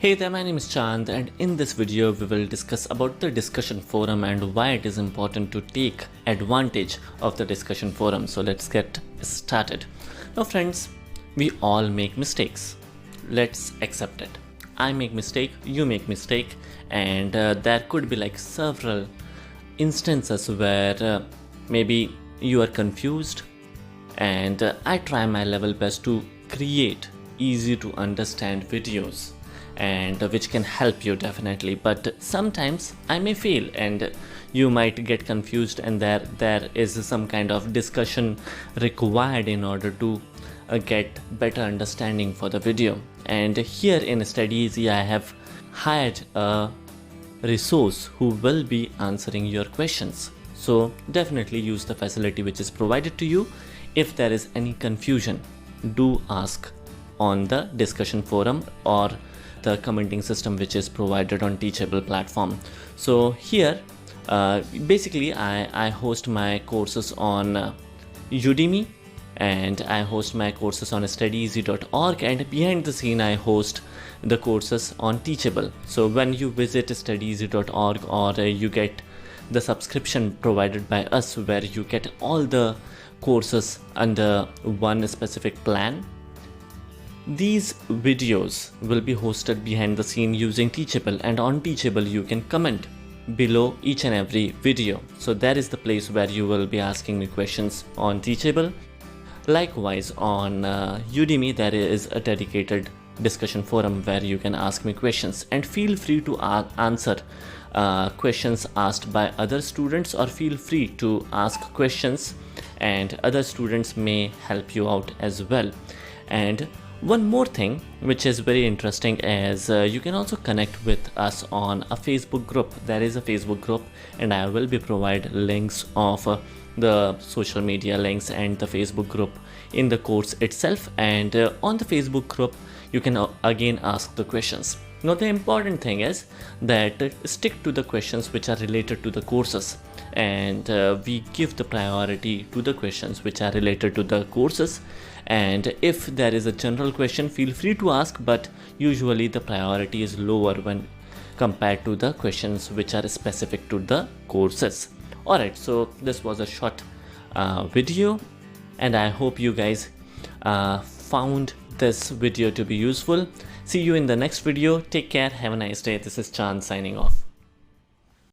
Hey there, my name is Chand, and in this video we will discuss about the discussion forum and why it is important to take advantage of the discussion forum. So let's get started. Now friends, we all make mistakes. Let's accept it. I make mistake, you make mistake, and there could be like several instances where maybe you are confused, and I try my level best to create easy to understand videos and which can help you definitely, but sometimes I may fail and you might get confused, and there is some kind of discussion required in order to get better understanding for the video. And here in StudyEasy I have hired a resource who will be answering your questions, so definitely use the facility which is provided to you. If there is any confusion, do ask on the discussion forum or the commenting system which is provided on Teachable platform. So here basically I host my courses on Udemy, and I host my courses on studyeasy.org, and behind the scene I host the courses on Teachable. So when you visit studyeasy.org or you get the subscription provided by us where you get all the courses under one specific plan, these videos will be hosted behind the scene using Teachable, and on Teachable you can comment below each and every video. So that is the place where you will be asking me questions on Teachable. Likewise on Udemy there is a dedicated discussion forum where you can ask me questions, and feel free to answer questions asked by other students, or feel free to ask questions and other students may help you out as well. And one more thing which is very interesting is you can also connect with us on a Facebook group. There is a Facebook group, and I will be provide links of the social media links and the Facebook group in the course itself. And on the Facebook group you can again ask the questions. Now the important thing is that stick to the questions which are related to the courses, and we give the priority to the questions which are related to the courses. And if there is a general question, feel free to ask, but usually the priority is lower when compared to the questions which are specific to the courses. Alright, so this was a short video, and I hope you guys found this video to be useful. See you in the next video. Take care. Have a nice day. This is Chand signing off.